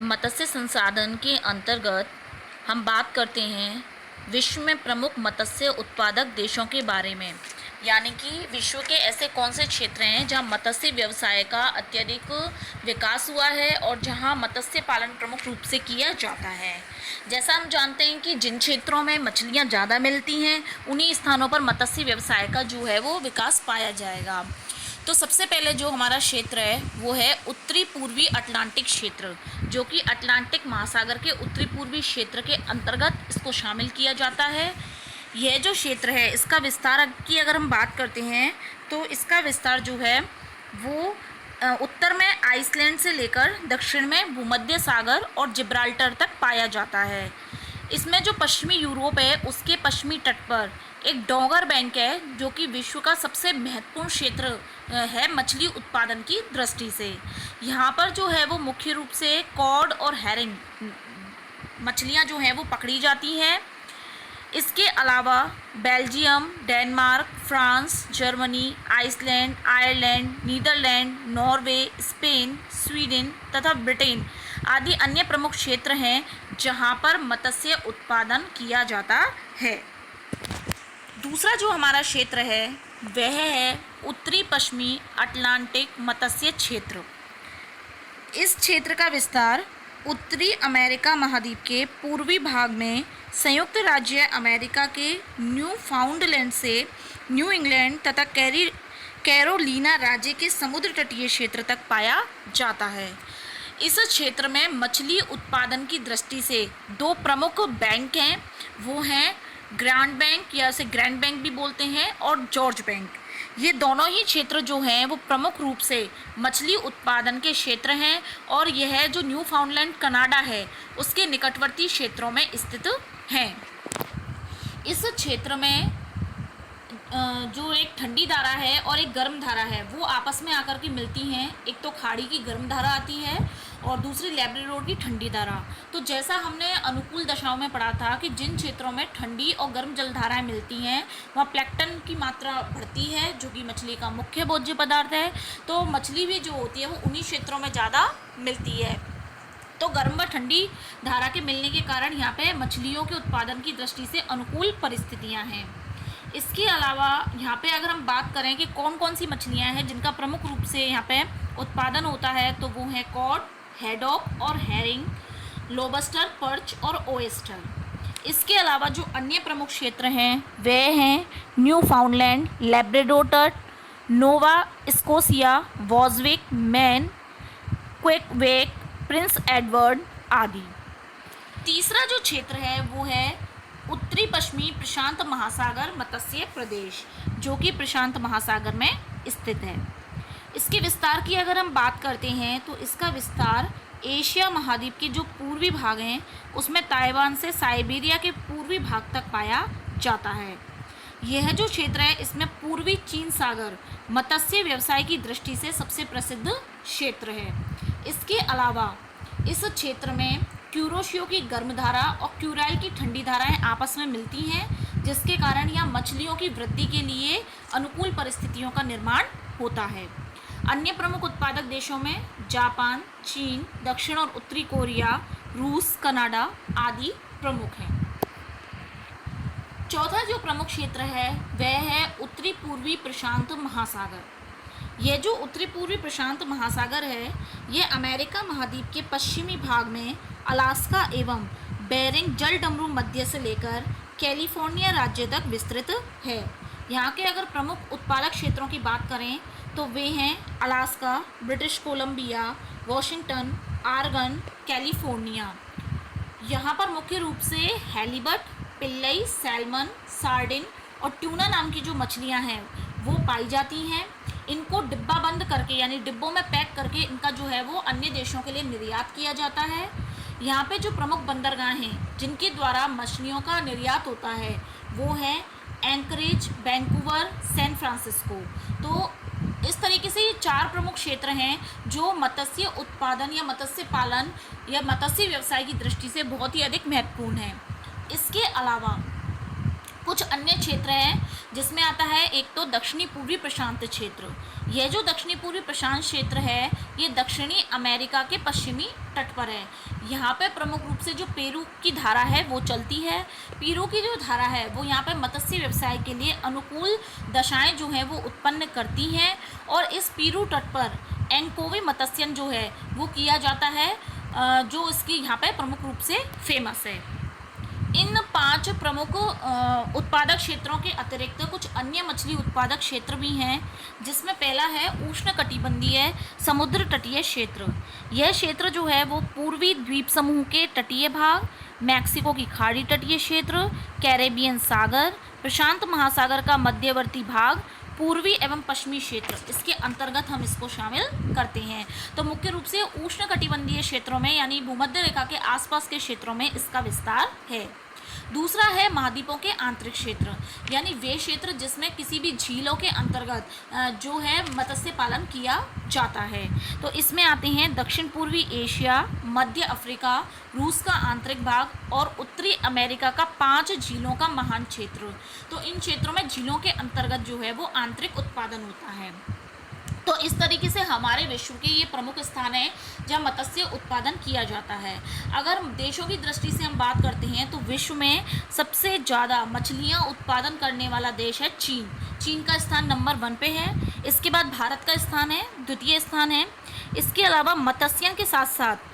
मत्स्य संसाधन के अंतर्गत हम बात करते हैं विश्व में प्रमुख मत्स्य उत्पादक देशों के बारे में। यानी कि विश्व के ऐसे कौन से क्षेत्र हैं जहां मत्स्य व्यवसाय का अत्यधिक विकास हुआ है और जहां मत्स्य पालन प्रमुख रूप से किया जाता है। जैसा हम जानते हैं कि जिन क्षेत्रों में मछलियां ज़्यादा मिलती हैं उन्हीं स्थानों पर मत्स्य व्यवसाय का जो है वो विकास पाया जाएगा। तो सबसे पहले जो हमारा क्षेत्र है वो है उत्तरी पूर्वी अटलांटिक क्षेत्र, जो कि अटलांटिक महासागर के उत्तरी पूर्वी क्षेत्र के अंतर्गत इसको शामिल किया जाता है। यह जो क्षेत्र है इसका विस्तार की अगर हम बात करते हैं तो इसका विस्तार जो है वो उत्तर में आइसलैंड से लेकर दक्षिण में भूमध्य सागर और जिब्राल्टर तक पाया जाता है। इसमें जो पश्चिमी यूरोप है उसके पश्चिमी तट पर एक डोंगर बैंक है जो कि विश्व का सबसे महत्वपूर्ण क्षेत्र है मछली उत्पादन की दृष्टि से। यहाँ पर जो है वो मुख्य रूप से कॉड और हैरिंग मछलियाँ जो हैं वो पकड़ी जाती हैं। इसके अलावा Belgium, Denmark, France, Germany, Iceland, Ireland, Netherland, Norway, Spain, Sweden तथा ब्रिटेन आदि अन्य प्रमुख क्षेत्र हैं जहां पर मत्स्य उत्पादन किया जाता है। दूसरा जो हमारा क्षेत्र है वह है उत्तरी पश्चिमी अटलांटिक मत्स्य क्षेत्र। इस क्षेत्र का विस्तार उत्तरी अमेरिका महाद्वीप के पूर्वी भाग में संयुक्त राज्य अमेरिका के न्यू फाउंडलैंड से न्यू इंग्लैंड तथा कैरोलिना राज्य के समुद्र तटीय क्षेत्र तक पाया जाता है। इस क्षेत्र में मछली उत्पादन की दृष्टि से दो प्रमुख बैंक हैं, वो हैं ग्रांड बैंक या इसे ग्रैंड बैंक भी बोलते हैं और जॉर्ज बैंक। ये दोनों ही क्षेत्र जो हैं वो प्रमुख रूप से मछली उत्पादन के क्षेत्र हैं और यह जो न्यू फाउंडलैंड कनाडा है उसके निकटवर्ती क्षेत्रों में स्थित हैं। इस क्षेत्र में जो एक ठंडी धारा है और एक गर्म धारा है वो आपस में आकर के मिलती हैं। एक तो खाड़ी की गर्म धारा आती है और दूसरी लैब्राडोर की ठंडी धारा। तो जैसा हमने अनुकूल दशाओं में पढ़ा था कि जिन क्षेत्रों में ठंडी और गर्म जलधाराएं मिलती हैं वहाँ प्लैंकटन की मात्रा बढ़ती है जो कि मछली का मुख्य भोज्य पदार्थ है। तो मछली भी जो होती है वो उन्हीं क्षेत्रों में ज़्यादा मिलती है। तो गर्म व ठंडी धारा के मिलने के कारण यहाँ पे मछलियों के उत्पादन की दृष्टि से अनुकूल परिस्थितियाँ हैं। इसके अलावा यहाँ पे अगर हम बात करें कि कौन कौन सी मछलियाँ हैं जिनका प्रमुख रूप से यहाँ पे उत्पादन होता है तो वो है कॉड, हैडॉक और हैरिंग, लोबस्टर, पर्च और ओएस्टर। इसके अलावा जो अन्य प्रमुख क्षेत्र हैं वे हैं Newfoundland, Labrador, Nova Scotia, वॉजविक, मैन, क्वेकवेक, प्रिंस एडवर्ड आदि। तीसरा जो क्षेत्र है वो है उत्तरी पश्चिमी प्रशांत महासागर मत्स्य प्रदेश, जो कि प्रशांत महासागर में स्थित है। इसके विस्तार की अगर हम बात करते हैं तो इसका विस्तार एशिया महाद्वीप के जो पूर्वी भाग हैं उसमें ताइवान से साइबेरिया के पूर्वी भाग तक पाया जाता है। यह जो क्षेत्र है इसमें पूर्वी चीन सागर मत्स्य व्यवसाय की दृष्टि से सबसे प्रसिद्ध क्षेत्र है। इसके अलावा इस क्षेत्र में क्यूरोशियो की गर्म धारा और क्यूराइल की ठंडी धाराएं आपस में मिलती हैं, जिसके कारण यहाँ मछलियों की वृद्धि के लिए अनुकूल परिस्थितियों का निर्माण होता है। अन्य प्रमुख उत्पादक देशों में जापान, चीन, दक्षिण और उत्तरी कोरिया, रूस, कनाडा आदि प्रमुख हैं। चौथा जो प्रमुख क्षेत्र है वह है उत्तरी पूर्वी प्रशांत महासागर। यह जो उत्तरी पूर्वी प्रशांत महासागर है यह अमेरिका महाद्वीप के पश्चिमी भाग में अलास्का एवं बेरिंग जल डमरू मध्य से लेकर कैलिफोर्निया राज्य तक विस्तृत है। यहाँ के अगर प्रमुख उत्पादक क्षेत्रों की बात करें तो वे हैं Alaska, British Columbia, Washington, Oregon, California. यहाँ पर मुख्य रूप से हैलीबट, पिल्लई, सैल्मन, सार्डिन और ट्यूना नाम की जो मछलियाँ हैं वो पाई जाती हैं। इनको डिब्बा बंद करके यानी डिब्बों में पैक करके इनका जो है वो अन्य देशों के लिए निर्यात किया जाता है। यहाँ पे जो प्रमुख बंदरगाह हैं जिनके द्वारा मछलियों का निर्यात होता है वो है एंकरेज, वैंकूवर, सैन फ्रांसिस्को। तो इस तरीके से ये चार प्रमुख क्षेत्र हैं जो मत्स्य उत्पादन या मत्स्य पालन या मत्स्य व्यवसाय की दृष्टि से बहुत ही अधिक महत्वपूर्ण हैं। इसके अलावा कुछ अन्य क्षेत्र हैं जिसमें आता है एक तो दक्षिणी पूर्वी प्रशांत क्षेत्र। यह जो दक्षिणी पूर्वी प्रशांत क्षेत्र है ये दक्षिणी अमेरिका के पश्चिमी तट पर है। यहाँ पे प्रमुख रूप से जो पेरू की धारा है वो चलती है। पेरू की जो धारा है वो यहाँ पे मत्स्य व्यवसाय के लिए अनुकूल दशाएं जो हैं वो उत्पन्न करती हैं, और इस पेरू तट पर एंकोवी मत्स्यन जो है वो किया जाता है, जो इसकी यहाँ पे प्रमुख रूप से फेमस है। इन 5 प्रमुख उत्पादक क्षेत्रों के अतिरिक्त कुछ अन्य मछली उत्पादक क्षेत्र भी हैं, जिसमें पहला है उष्णकटिबंधीय समुद्र तटीय क्षेत्र। यह क्षेत्र जो है वो पूर्वी द्वीप समूह के तटीय भाग, मैक्सिको की खाड़ी तटीय क्षेत्र, कैरेबियन सागर, प्रशांत महासागर का मध्यवर्ती भाग, पूर्वी एवं पश्चिमी क्षेत्र, इसके अंतर्गत हम इसको शामिल करते हैं। तो मुख्य रूप से उष्णकटिबंधीय क्षेत्रों में यानी भूमध्य रेखा के आसपास के क्षेत्रों में इसका विस्तार है। दूसरा है महाद्वीपों के आंतरिक क्षेत्र, यानी वे क्षेत्र जिसमें किसी भी झीलों के अंतर्गत जो है मत्स्य पालन किया जाता है। तो इसमें आते हैं दक्षिण पूर्वी एशिया, मध्य अफ्रीका, रूस का आंतरिक भाग और उत्तरी अमेरिका का 5 झीलों का महान क्षेत्र। तो इन क्षेत्रों में झीलों के अंतर्गत जो है वो आंतरिक उत्पादन होता है। तो इस तरीके से हमारे विश्व के ये प्रमुख स्थान है जहाँ मत्स्य उत्पादन किया जाता है। अगर देशों की दृष्टि से हम बात करते हैं तो विश्व में सबसे ज़्यादा मछलियाँ उत्पादन करने वाला देश है चीन। चीन का स्थान नंबर 1 पे है। इसके बाद भारत का स्थान है, द्वितीय स्थान है। इसके अलावा मत्स्यों के साथ साथ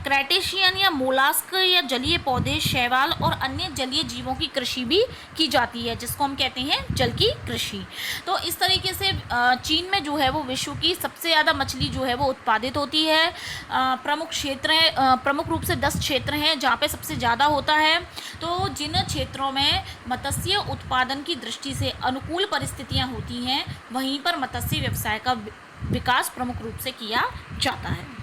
क्रैटेशियन या मोलास्क या जलीय पौधे, शैवाल और अन्य जलीय जीवों की कृषि भी की जाती है, जिसको हम कहते हैं जल की कृषि। तो इस तरीके से चीन में जो है वो विश्व की सबसे ज़्यादा मछली जो है वो उत्पादित होती है। प्रमुख क्षेत्र हैं, प्रमुख रूप से 10 क्षेत्र हैं जहाँ पे सबसे ज़्यादा होता है। तो जिन क्षेत्रों में मत्स्य उत्पादन की दृष्टि से अनुकूल परिस्थितियाँ होती हैं वहीं पर मत्स्य व्यवसाय का विकास प्रमुख रूप से किया जाता है।